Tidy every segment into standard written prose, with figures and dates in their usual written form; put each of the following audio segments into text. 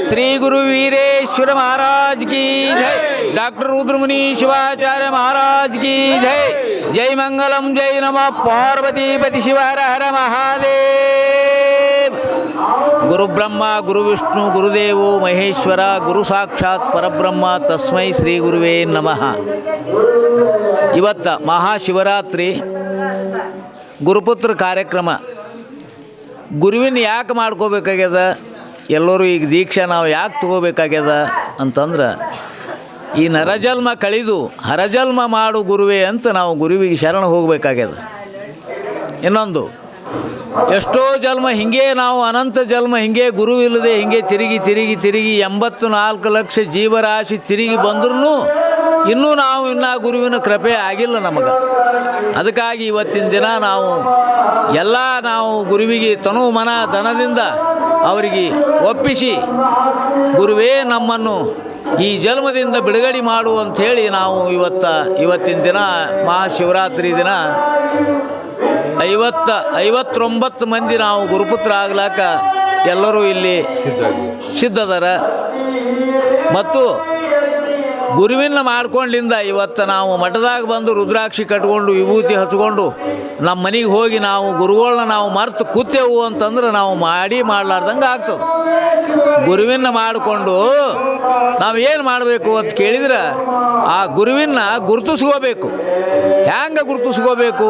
श्री गुरु वीरेश्वर महाराज की जय। डॉक्टर रुद्रमुनि शिवाचार्य महाराज की जय। जय मंगलम जय नमः पार्वती पति शिव हर हर महादेव। गुरु ब्रह्मा गुरु विष्णु गुरुदेवो महेश्वर गुरु साक्षाತ್ ಪರಬ್ರಹ್ಮ ತಸ್ಮೈ ಶ್ರೀ ಗುರುವೇ ನಮಃ. ಇವತ್ತು ಮಹಾಶಿವರಾತ್ರಿ ಗುರುಪುತ್ರ ಕಾರ್ಯಕ್ರಮ. ಗುರುವಿನ ಯಾಕೆ ಮಾಡ್ಕೋಬೇಕಾಗ್ಯದ, ಎಲ್ಲರೂ ಈಗ ದೀಕ್ಷೆ ನಾವು ಯಾಕೆ ತಗೋಬೇಕಾಗ್ಯದ ಅಂತಂದ್ರೆ, ಈ ನರಜನ್ಮ ಕಳೆದು ಹರಜನ್ಮ ಮಾಡು ಗುರುವೇ ಅಂತ ನಾವು ಗುರುವಿಗೆ ಶರಣ ಹೋಗಬೇಕಾಗ್ಯದ. ಇನ್ನೊಂದು, ಎಷ್ಟೋ ಜನ್ಮ ಹಿಂಗೆ ನಾವು ಅನಂತ ಜನ್ಮ ಹಿಂಗೆ ಗುರುವಿಲ್ಲದೆ ಹಿಂಗೆ ತಿರುಗಿ 84 ಲಕ್ಷ ಜೀವರಾಶಿ ತಿರುಗಿ ಬಂದ್ರೂ ಇನ್ನೂ ಇನ್ನೂ ಗುರುವಿನ ಕೃಪೆ ಆಗಿಲ್ಲ ನಮಗೆ. ಅದಕ್ಕಾಗಿ ಇವತ್ತಿನ ದಿನ ನಾವು ಗುರುವಿಗೆ ತನು ಮನ ಧನದಿಂದ ಅವರಿಗೆ ಒಪ್ಪಿಸಿ, ಗುರುವೇ ನಮ್ಮನ್ನು ಈ ಜನ್ಮದಿಂದ ಬಿಡುಗಡೆ ಮಾಡು ಅಂಥೇಳಿ ನಾವು ಇವತ್ತಿನ ದಿನ ಮಹಾಶಿವರಾತ್ರಿ ದಿನ 59 ಮಂದಿ ನಾವು ಗುರುಪುತ್ರ ಆಗ್ಲಾಕ ಎಲ್ಲರೂ ಇಲ್ಲಿ ಸಿದ್ಧದರ. ಮತ್ತು ಗುರುವಿನ ಮಾಡ್ಕೊಂಡಿಂದ ಇವತ್ತು ನಾವು ಮಠದಾಗ ಬಂದು ರುದ್ರಾಕ್ಷಿ ಕಟ್ಕೊಂಡು ವಿಭೂತಿ ಹಚ್ಕೊಂಡು ನಮ್ಮ ಮನೆಗೆ ಹೋಗಿ ನಾವು ಗುರುಗಳನ್ನ ನಾವು ಮರೆತು ಕೂತೇವು ಅಂತಂದ್ರೆ ನಾವು ಮಾಡಲಾರ್ದಂಗೆ ಆಗ್ತದೆ. ಗುರುವಿನ ಮಾಡಿಕೊಂಡು ನಾವು ಏನು ಮಾಡಬೇಕು ಅಂತ ಕೇಳಿದ್ರೆ, ಆ ಗುರುವಿನ ಗುರುತಿಸ್ಕೋಬೇಕು. ಹ್ಯಾಂಗೆ ಗುರುತಿಸ್ಕೋಬೇಕು?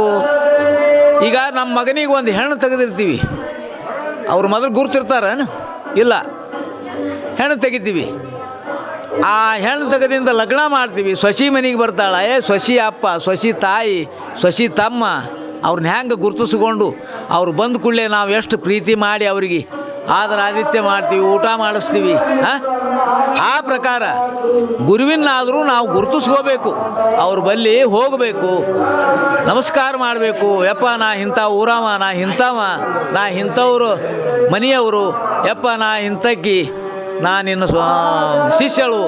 ಈಗ ನಮ್ಮ ಮಗನಿಗೆ ಒಂದು ಹೆಣ್ಣು ತೆಗೆದಿರ್ತೀವಿ, ಅವ್ರು ಮೊದಲು ಗುರುತಿರ್ತಾರ ಇಲ್ಲ, ಹೆಣ್ಣು ತೆಗಿತೀವಿ. ಆ ಹೆಣ್ಣು ತೆಗೆದಿಂದ ಲಗ್ನ ಮಾಡ್ತೀವಿ, ಸೊಸಿ ಮನೆಗೆ ಬರ್ತಾಳೆ, ಸೊಸಿ ಅಪ್ಪ, ಸೊಸಿ ತಾಯಿ, ಸೊಸಿ ತಮ್ಮ, ಅವ್ರನ್ನ ಹೆಂಗೆ ಗುರುತಿಸ್ಕೊಂಡು ಅವ್ರು ಬಂದ ಕೂಡಲೇ ನಾವು ಎಷ್ಟು ಪ್ರೀತಿ ಮಾಡಿ ಅವರಿಗೆ ಆದರ ಆದಿತ್ಯ ಮಾಡ್ತೀವಿ, ಊಟ ಮಾಡಿಸ್ತೀವಿ. ಆ ಪ್ರಕಾರ ಗುರುವಿನಾದರೂ ನಾವು ಗುರುತಿಸ್ಕೋಬೇಕು. ಅವ್ರ ಬಳಿ ಹೋಗಬೇಕು, ನಮಸ್ಕಾರ ಮಾಡಬೇಕು. ಯಪ್ಪ ನಾ ಇಂಥ ಊರವ, ನಾ ಇಂಥವ್ರು ಮನೆಯವರು, ಯಪ್ಪ ನಾ ಇಂಥಕ್ಕಿ, ನಾ ನಿನ್ನ ಶಿಷ್ಯಳು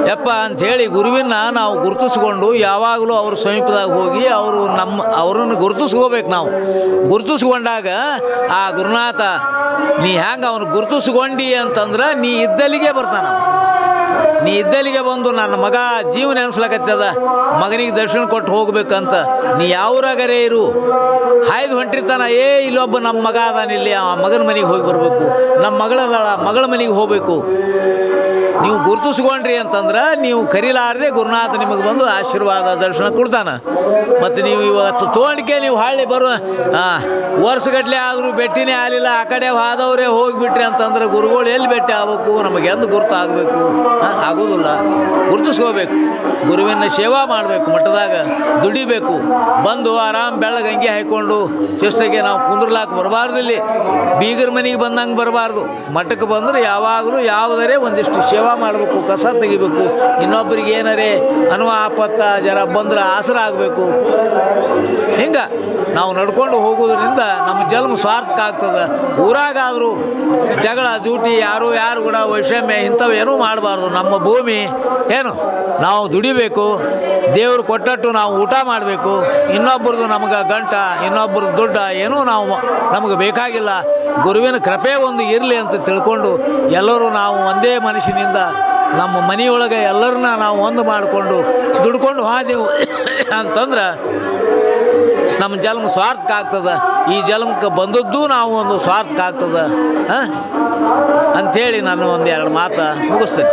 ಯಪ್ಪ ಅಂಥೇಳಿ ಗುರುವಿನ ನಾವು ಗುರುತಿಸ್ಕೊಂಡು ಯಾವಾಗಲೂ ಅವ್ರ ಸಮೀಪದಾಗ ಹೋಗಿ ಅವ್ರನ್ನ ಗುರುತಿಸ್ಕೋಬೇಕು. ನಾವು ಗುರುತಿಸ್ಕೊಂಡಾಗ ಆ ಗುರುನಾಥ ನೀ ಹ್ಯಾಂಗೆ ಅವನು ಗುರುತಿಸ್ಕೊಂಡಿ ಅಂತಂದ್ರೆ ನೀ ಇದ್ದಲ್ಲಿಗೆ ಬರ್ತಾನ. ನೀ ಇದ್ದಲ್ಲಿಗೆ ಬಂದು ನನ್ನ ಮಗ ಜೀವನ ಎನಿಸ್ಲಕತ್ತದ, ಮಗನಿಗೆ ದರ್ಶನ ಕೊಟ್ಟು ಹೋಗ್ಬೇಕಂತ ನೀ ಯಾವ್ರಾಗರೇ ಇರು, ಹಾಯ್ದು ಹೊಂಟಿರ್ತಾನ, ಇಲ್ಲೊಬ್ಬ ನಮ್ಮ ಮಗ ಅದಾನಿಲ್ಲಿ, ಆ ಮಗನ ಮನೆಗೆ ಹೋಗಿ ಬರಬೇಕು, ನಮ್ಮ ಮಗಳ ಮನೆಗೆ ಹೋಗಬೇಕು. ನೀವು ಗುರುತಿಸ್ಕೊಂಡ್ರಿ ಅಂತಂದ್ರೆ ನೀವು ಕರೀಲಾರದೆ ಗುರುನಾಥ ನಿಮಗೆ ಬಂದು ಆಶೀರ್ವಾದ ದರ್ಶನ ಕೊಡ್ತಾನೆ. ಮತ್ತು ನೀವು ಇವತ್ತು ತೋಣಿಕೆ ನೀವು ಹಾಳಿ ವರ್ಷಗಟ್ಟಲೆ ಆದರೂ ಭೇಟಿನೇ ಆಗಲಿಲ್ಲ, ಆ ಕಡೆ ಹೋದವರೇ ಹೋಗಿಬಿಟ್ರಿ ಅಂತಂದ್ರೆ ಗುರುಗಳು ಎಲ್ಲಿ ಭೇಟಿ ಆಗಬೇಕು, ನಮಗೆ ಎಂದು ಗುರುತು ಆಗಬೇಕು? ಆಗೋದಿಲ್ಲ. ಗುರುತಿಸ್ಕೋಬೇಕು, ಗುರುವಿನ ಸೇವಾ ಮಾಡಬೇಕು, ಮಠದಾಗ ದುಡಿಬೇಕು. ಬಂದು ಆರಾಮ್ ಬೆಳಗ್ಗೆ ಅಂಗಿ ಹಾಕ್ಕೊಂಡು ಶಿಸ್ತಿಗೆ ನಾವು ಕುಂದ್ರಲಾಕ ಬರಬಾರ್ದು. ಇಲ್ಲಿ ಬೀಗರ ಮನೆಗೆ ಬಂದಂಗೆ ಬರಬಾರ್ದು. ಮಠಕ್ಕೆ ಬಂದರೆ ಯಾವಾಗಲೂ ಯಾವುದರೇ ಒಂದಿಷ್ಟು ಸೇವಾ ಮಾಡಬೇಕು, ಕಸ ತೆಗಿಬೇಕು, ಇನ್ನೊಬ್ಬರಿಗೆ ಏನಾರೇ ಆಪತ್ತ ಜರ ಬಂದ್ರೆ ಆಸರ ಆಗಬೇಕು. ಹಿಂಗೆ ನಾವು ನಡ್ಕೊಂಡು ಹೋಗೋದ್ರಿಂದ ನಮ್ಮ ಜನ್ಮ ಸಾರ್ಥಕ ಆಗ್ತದೆ. ಊರಾಗಾದರೂ ಜಗಳ ಜೂಟಿ ಯಾರು ಕೂಡ ವೈಷಮ್ಯ ಇಂಥವು ಏನೂ ಮಾಡಬಾರ್ದು. ನಮ್ಮ ಭೂಮಿ ನಾವು ದುಡಿಬೇಕು, ದೇವರು ಕೊಟ್ಟಟ್ಟು ನಾವು ಊಟ ಮಾಡಬೇಕು. ಇನ್ನೊಬ್ಬರದು ನಮಗೆ ಗಂಟ, ಇನ್ನೊಬ್ಬರದ್ದು ದುಡ್ಡ ಏನೂ ನಮಗೆ ಬೇಕಾಗಿಲ್ಲ. ಗುರುವಿನ ಕೃಪೆ ಒಂದು ಇರಲಿ ಅಂತ ತಿಳ್ಕೊಂಡು ಎಲ್ಲರೂ ನಾವು ಒಂದೇ ಮನುಷ್ಯನಿಂದ ನಮ್ಮ ಮನೆಯೊಳಗೆ ಎಲ್ಲರನ್ನ ನಾವು ಒಂದು ಮಾಡಿಕೊಂಡು ದುಡ್ಕೊಂಡು ಹೋದೆವು ಅಂತಂದ್ರೆ ನಮ್ಮ ಜನ್ಮ ಸ್ವಾರ್ಥಕ ಆಗ್ತದೆ. ಈ ಜನ್ಮಕ್ಕೆ ಬಂದದ್ದು ನಾವು ಒಂದು ಸ್ವಾರ್ಥಕ ಆಗ್ತದೆ ಅಂಥೇಳಿ ನಾನು ಒಂದು 2 ಮಾತು ಮುಗಿಸ್ತೇನೆ.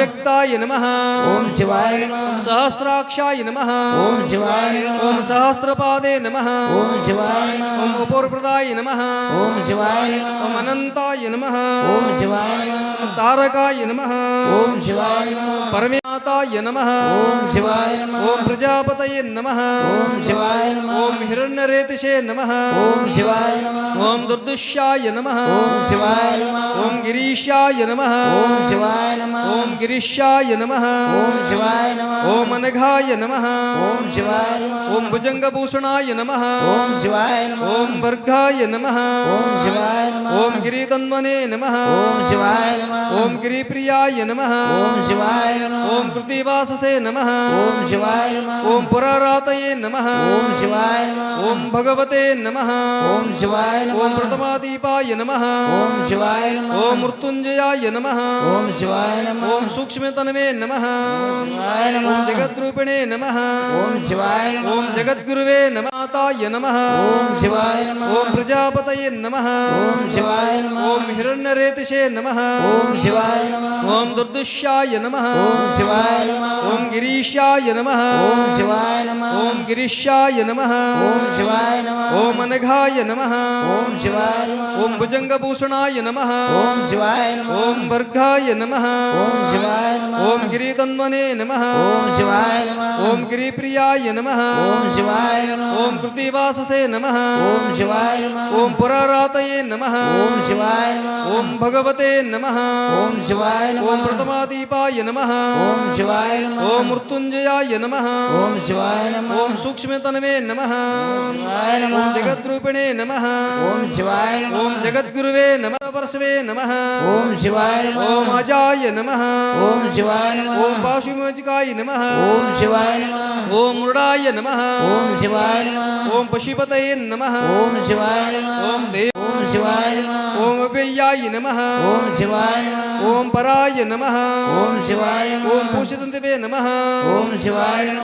अव्यक्ताय नमः ओम शिवाय नमः सहस्राक्षाय नमः ओम शिवाय नमः ओम सहस्रपादे नमः ओम शिवाय नमः ओम उपोर्प्रदाय नमः ओम शिवाय नमः ओम अनंताय नमः ओम शिवाय नमः तारकाय नमः ओम शिवाय नमः परमेताय नमः ओम शिवाय नमः ओम प्रजापतये नमः ओम शिवाय नमः ओम हिरण्यरेतसे नमः ओम शिवाय नमः ओम दुर्दुष्याय नमः ओम शिवाय नमः ओम गिरीशाय नमः ओम शिवाय नमः ओम गिरीशाय नमः ओम शिवाय नमः ओम अनघाय नमः ओम शिवाय नमः ओम भुजंगभूषणाय नमः ओम शिवाय नमः ओम वर्गाय नमः ओम शिवाय नमः ओम गिरितन्वने नमः ओम शिवाय नमः ओम गिरिप्रियाय नमः ओम शिवाय नमः ओम कृतिवाससे नमः ओम शिवाय नमः ओम पुरारातये नमः ओम शिवाय नमः ओम भगवते नमः ओम शिवाय नमः ओम प्रथमादीपाय नमः ओम शिवाय नमः ओम मृत्युंजयाय नमः ओम शिवाय नमः ओम सूक्ष्मतनवे नमः शिवाय नमः ओम जगद्रूपिणे नमः ओम शिवाय नमः ओम जगद्गुरुवे नमाताय नमः ओम शिवाय नमः ओम प्रजापतये नमः ओम शिवाय नमः ओम हिरण्यरेतसे नमः ओम शिवाय नमः ओम दुर्दुष्याय नमः ओम शिवाय नमः ओम गिरीशाय नमः ओम शिवाय नमः ओम गिरीशाय नमः ओम शिवाय नमः ओम अनघाय नमः ओम शिवाय नमः ओम भुजंगभूषणाय नमः ओम शिवाय नमः ओम वर्गाय नमः ओम शिवाय नमः ओम गिरितन्वने नमः ओम शिवाय नमः ओम गिरिप्रियाय नमः ओम शिवाय नमः ओम कृतिवाससे नमः ओम शिवाय नमः ओम पुरारातये नमः ओम शिवाय नमः ओम भगवते नमः ओम शिवाय नमः ओम प्रथमादीपाय नमः ओम शिवाय नमः ओम मृत्युंजयाय नमः ओम शिवाय नमः ओम सूक्ष्मतनवे नमः शिवाय नमः ओम जगद्रूपिणे नमः ओम शिवाय नमः ओम जगद्गुरुवे नमः परस्वे नमः ओम शिवाय नमः ओम अजाय नमः ओम शिवाय नमः ओम पाशुमोचकाय नमः ओम शिवाय नमः ओम मृडाय नमः ओम शिवाय नमः ओम पशुपतये नमः ओम शिवाय नमः ओम देव ओम शिवाय नमः ओम अव्ययाय नमः ओम शिवाय नमः ओम पराय नमः ओम शिवाय नमः ओम पूषितन्ते नमः ओम शिवाय नमः